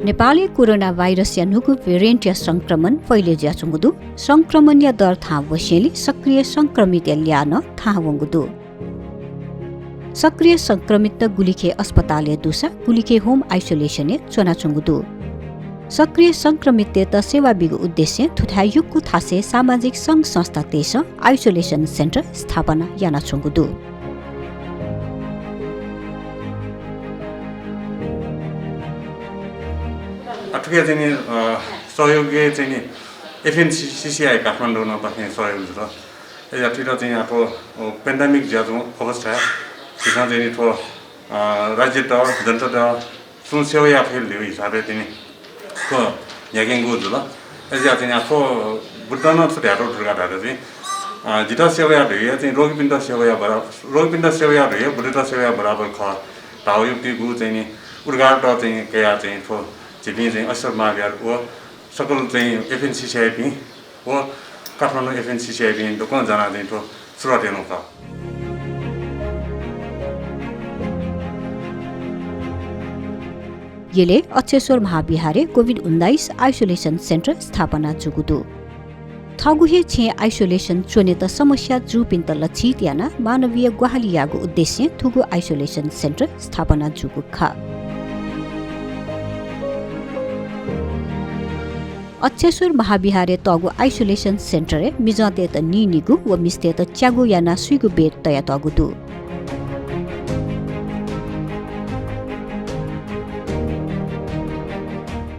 Nepali corona virus या नुगु variant या संक्रमण फैले ज्याचुंगुदु संक्रमण या दर था वशेली सक्रिय संक्रमित या ल्यान था वंगुदु सक्रिय संक्रमित गुलिखे अस्पताल दुसा गुलिखे होम आइसोलेशन चोनाचुंगुदु सक्रिय संक्रमित त सेवा बिगु उद्देश्य थुथायुक्कु थासे सामाजिक संघ संस्था तेस आइसोलेशन सेन्टर स्थापना यानाचुंगुदु अठुके चाहिँ सहयोगी चाहिँ एफएनसीसीआई काठमाडौँ बस्ने सहयोग छ यातिर चाहिँ अब पेन्डेमिक ज्यादा अवस्था त्यसमा चाहिँ ठो राज्य त जनता त सुन सेवा फेल दियो हिसाबले चाहिँ को याकिङ गो जुल एजा चाहिँ आफो बुद्धन छुट्यारो दुर्गाधार चाहिँ जिता सेवा दियो चाहिँ रोगपिण्ड सेवा दियो बुद्ध सेवा बराबर ख ताउयुक्ति गु चाहिँ उर्गाट चाहिँ केया चाहिँ ठो जिपी चाहिँ असर मागेर वो सकल चाहिँ एफएनसीसीआईपी वो काठमाडौँ एफएनसीसीआईपी दोकान जाना चाहिँ ठो सुरुवात हेर्नु छ येले अक्षेश्वर महाविहारे कोभिड-19 आइसोलेशन सेन्टर स्थापना जुगुदु थगुहे छे आइसोलेशन चोनेत समस्या जुपिन्त लक्षित याना मानवीय ग्वाहालियागु उद्देश्य थुगु आइसोलेशन सेन्टर स्थापना जुगु ख अक्षेश्वर महाविहारे तगु आइसोलेशन सेन्टर मिजते त निनिगु व मिस्ते त च्यागु याना सुइगु बेट तया तगुदु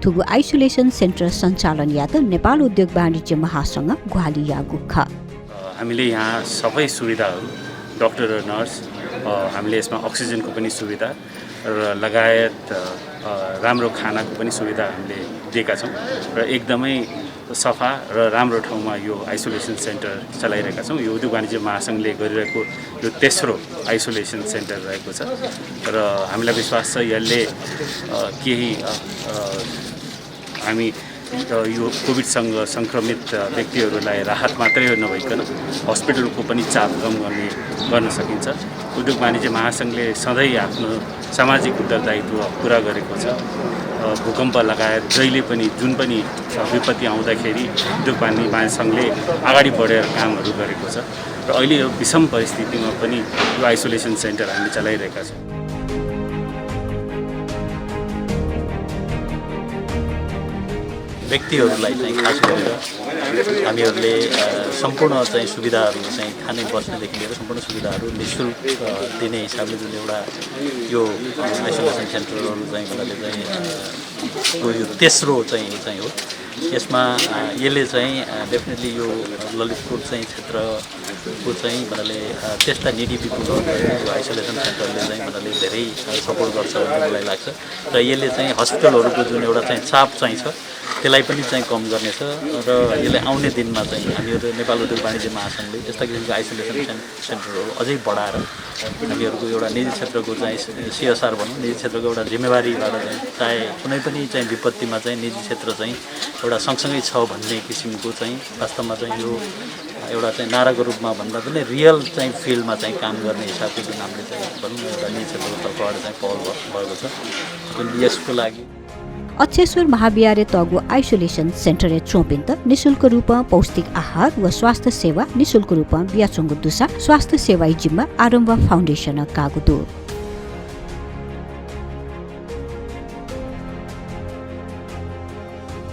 थुगु आइसोलेशन सेन्टर सञ्चालन या त नेपाल उद्योग वाणिज्य महासंघ ग्वाली यागु ख हामीले यहाँ सबै सुविधाहरू डाक्टर र नर्स हामीले यसमा अक्सिजनको पनि सुविधा र लगायत राम्रो खानाको पनि सुविधा हामीले दिएका छौँ र एकदमै सफा र राम्रो ठाउँमा यो आइसोलेसन सेन्टर चलाइरहेका छौँ। यो उद्योग वाणिज्य महासंघले गरिरहेको यो तेस्रो आइसोलेसन सेन्टर रहेको छ र हामीलाई विश्वास छ यसले केही हामी यो कोभिडसँग सङ्क्रमित व्यक्तिहरूलाई राहत मात्रै नभइकन हस्पिटलको पनि चाप कम गर्न सकिन्छ। उद्योग वाणिज्य महासंघले सधैँ आफ्नो सामाजिक उत्तरदायित्व पुरा गरेको छ। भूकम्प लगायत जहिले पनि जुन पनि विपत्ति आउँदाखेरि उद्योग वाणिज्य महासंघले अगाडि बढेर कामहरू गरेको छ र अहिले यो विषम परिस्थितिमा पनि यो आइसोलेसन सेन्टर हामी चलाइरहेका छौँ। व्यक्तिहरूलाई चाहिँ खास गरेर हामीहरूले सम्पूर्ण चाहिँ सुविधाहरू चाहिँ खाने बस्नेदेखि लिएर सम्पूर्ण सुविधाहरू निःशुल्क दिने हिसाबले जुन एउटा यो आइसोलेसन सेन्टरहरू चाहिँ भन्नाले चाहिँ यो तेस्रो चाहिँ हो। यसमा यसले चाहिँ डेफिनेटली यो ललितपुर चाहिँ क्षेत्रको चाहिँ भन्नाले त्यस्ता निडी पिपुलहरू यो आइसोलेसन सेन्टरले चाहिँ भन्नाले धेरै सपोर्ट गर्छ भन्ने मलाई लाग्छ र यसले चाहिँ हस्पिटलहरूको जुन एउटा चाहिँ चाप चाहिँ छ त्यसलाई पनि चाहिँ कम गर्नेछ र यसले आउने दिनमा चाहिँ हामीहरू नेपाल उद्योग वाणिज्य महासंघले यस्ता किसिमको आइसोलेसन सेन्टरहरू अझै बढाएर हामीहरूको एउटा निजी क्षेत्रको चाहिँ सीएसआर भनौँ निजी क्षेत्रको एउटा जिम्मेवारीबाट चाहिँ चाहे कुनै पनि चाहिँ विपत्तिमा चाहिँ निजी क्षेत्र चाहिँ एउटा सँगसँगै छ भन्ने किसिमको चाहिँ वास्तवमा चाहिँ यो एउटा चाहिँ नाराको रूपमा भन्दा पनि रियल चाहिँ फिल्डमा चाहिँ काम गर्ने हिसाबले जुन हामीले चाहिँ भनौँ एउटा निजी क्षेत्रको तर्फबाट चाहिँ पहल भएको छ यसको लागि अक्षेश्वर महाविहारे तगु आइसोलेसन सेन्टर चोपिन्त निशुल्क रूपमा पौष्टिक आहार व स्वास्थ्य सेवा निशुल्क रूपमा बियाचुंगु दुसा स्वास्थ्य सेवा जिम्मा आरम्भ फाउन्डेसन कागुदु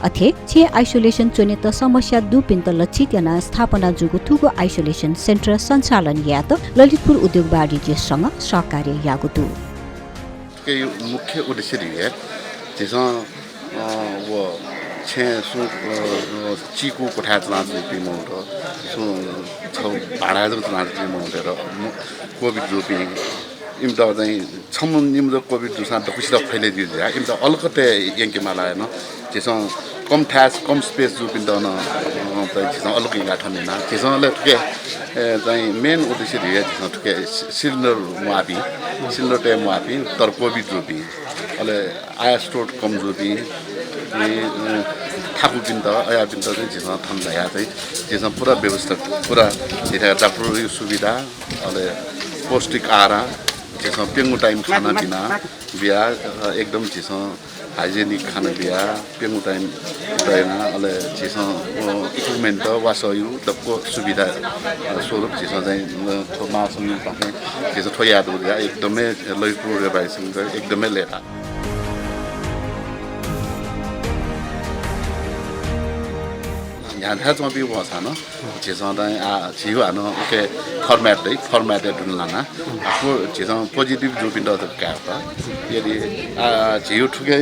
अथे छे आइसोलेसन चोनेत समस्या दुपिन्त लक्षित याना स्थापना जुगु थुगु आइसोलेसन सेन्टर सञ्चालन या त ललितपुर उद्योग वाणिज्यसँग सहकार्य यागुदु मुख्य उद्देश्य है 这上我前说几股不太自然自闭蒙的，说从本来就自然自闭蒙的了，过比周边，因为到人他们你们这过比周上都不知道拍的就是呀，因为到all个的演给马来呢，这上 कम थास कम स्पेस जुपिन्दैन त्यसमा अलग हिँगा ठन्ने ना त्यसमा ठुके चाहिँ मेन उद्देश्य दिए त्यसमा ठुके सिलिन्डर टाइम मापी तर कोभिड जुपी अहिले आया स्टोर कम जुपी थाकु पिन्त आया पिन्त चाहिँ त्यसमा ठन्डा या चाहिँ त्यसमा पुरा व्यवस्था पुरा धेरै डाक्टर सुविधा अहिले पौष्टिक आहार जिसो पेंगु टाइम खाना पीना बिया एकदम जिसो हाइजेनिक खाना बिया पेंगु टाइम रहेना अले जिसो इक्विपमेन्ट वासयु दबको सुविधा स्वरूप जिसो चाहिँ थोमा सम पाने जिसो थोया दुया एकदमै लैपु रेबाइसिङ एकदमै लेटा यहाँ था चाहिँ बिउ भछ न जिसो चाहिँ जिउ हानो के फर्मेटेड लाना आफू जिसो पोजिटिभ जुपिन्ड त का यदि जिउ ठुकै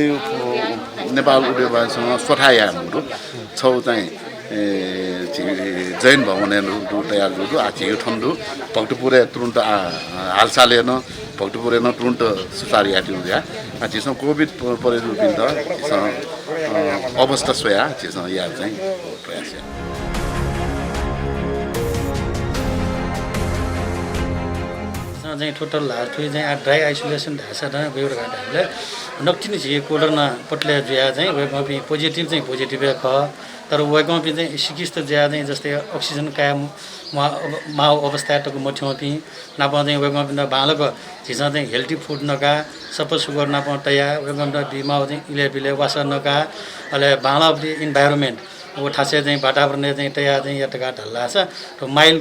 नेपाल उद्योगसँग सोठाया हाम्रो छौ चाहिँ जैन भवनहरू तयार गर्नु जिउ ठन्डु भक्तपुरे तुरुन्त हालसालेन भक्तपुरे न तुरुन्त सुचारिया दिया जिसो कोभिड परे जुपिन्द अवस्था सोया जिसो या चाहिँ प्रयास चाहिँ टोटल लाथुई चाहिँ ड्राई आइसोलेसन ढासा ढा गयो हामीले नक्टिनी चाहिँ कोडरना पटले जुया चाहिँ वेगमा पनि पोजिटिभ ख तर वेगमा पनि चाहिँ सिकिस्त ज्या चाहिँ जस्तै अक्सिजन का माउ अवस्था टको मठ्यौ पनि नापा चाहिँ वेगमा पनि बालको झिसा चाहिँ हेल्दी फुड नका सबै सुगर नापा तया वेगमा बिमाउ चाहिँ इलेबिले वासा नका अले बाला पनि इन्भाइरोमेन्ट वो ठासे चाहिँ वातावरण चाहिँ तया चाहिँ यतका ढल्ला छ तो माइल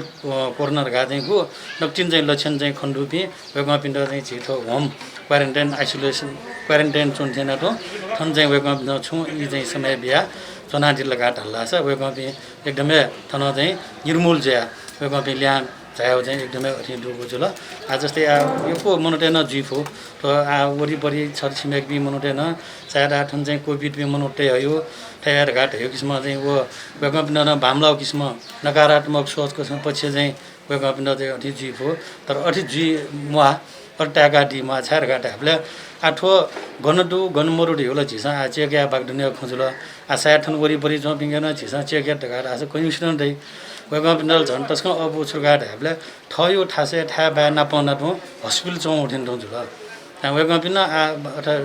कोर्नर गा चाहिँ गो नक्टिन चाहिँ लक्षण चाहिँ खण्डुपी वेगमा पिण्ड चाहिँ छिटो होम क्वारेन्टाइन चुन्थेन तो थन चाहिँ वेगमा पिण्ड छु यी चाहिँ समय बिहा चना जिल्ला ढल्ला छ वेगमा पि एकदमै थन चाहिँ निर्मूल ज्या वेगमा पि ल्या चाहे चाहिँ एकदमै अति डुबो जुल आज जस्तै यो को मनोटेन जीव हो तो वरिपरि छरछिमेक बि मनोटेन चाहे आठन चाहिँ कोभिड बि मनोटे हो ठयार घाट हो किसिम चाहिँ वो वेगमा पिण्ड भामलाउ किसिम नकारात्मक सोचको पछि चाहिँ वेगमा पिण्ड चाहिँ अति जीव हो तर अति जी मुहा अट्याका डिमा छार घाट हामीले आठो गनडु गनमरुडी होला झिसा चेक्या बागडुने खोजुल आसाठन वरिपरि जो पिंगेन झिसा चेक्या घाट आज कोइन्सिडेन्ट है वेगमा पिण्डल झन् तस्क अब छुगाट हामीले ठयो ठासे ठा बा नापनाटो हस्पिटल चौ उठिन जुल वेगमा पिण्ड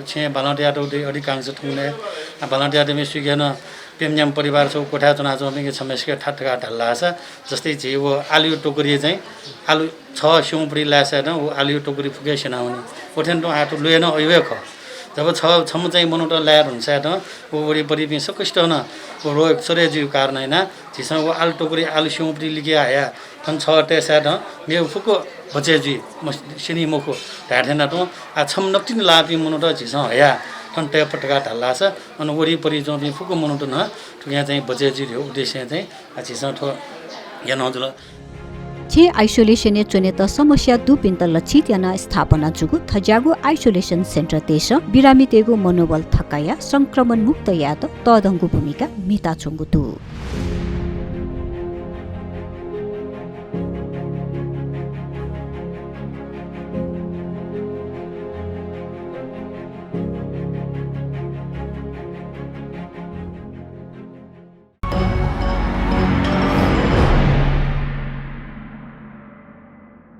छे बालटिया टोडी अडी कांस ठुने बालटिया मे सुगेन पेम्याम परिवार छौ कोठा चना चौ पिंगे समस्या ठाटका ढल्ला छ जस्तै जे वो आलु टोकरी चाहिँ आलु छ सिउँपडी लासा न वो आलु टोकरी फुके सेनाउने कोठेन तो आटो लुएन अइवे ख जब छम चाहिँ मनोट ल्याएर हुन्छ त वो वरिपरि पनि सकष्ट न वो रोग सरेजीव कारण हैन जिसा वो आलु टोकरी आलु सिउँपडी लिगे आया थन छ टेसा न मे फुको बचेजी सिनी मुखो ढाठेन त छम नक्तिन लापि मनोट जिसा हया थन टेपटका ढल्ला छ अनि वरिपरि जो पनि फुको मनोट न यहाँ चाहिँ बचेजी हो उद्देश्य चाहिँ जिसा ठो यहाँ नजुल छे आइसोलेसन चुनेत समस्या दुपिन्त लक्षित याना स्थापना जुगु थजागु आइसोलेसन सेन्टर देश बिरामी तेगु मनोबल थकाया संक्रमण मुक्त यात तदंगु भूमिका मिता चुंगुतु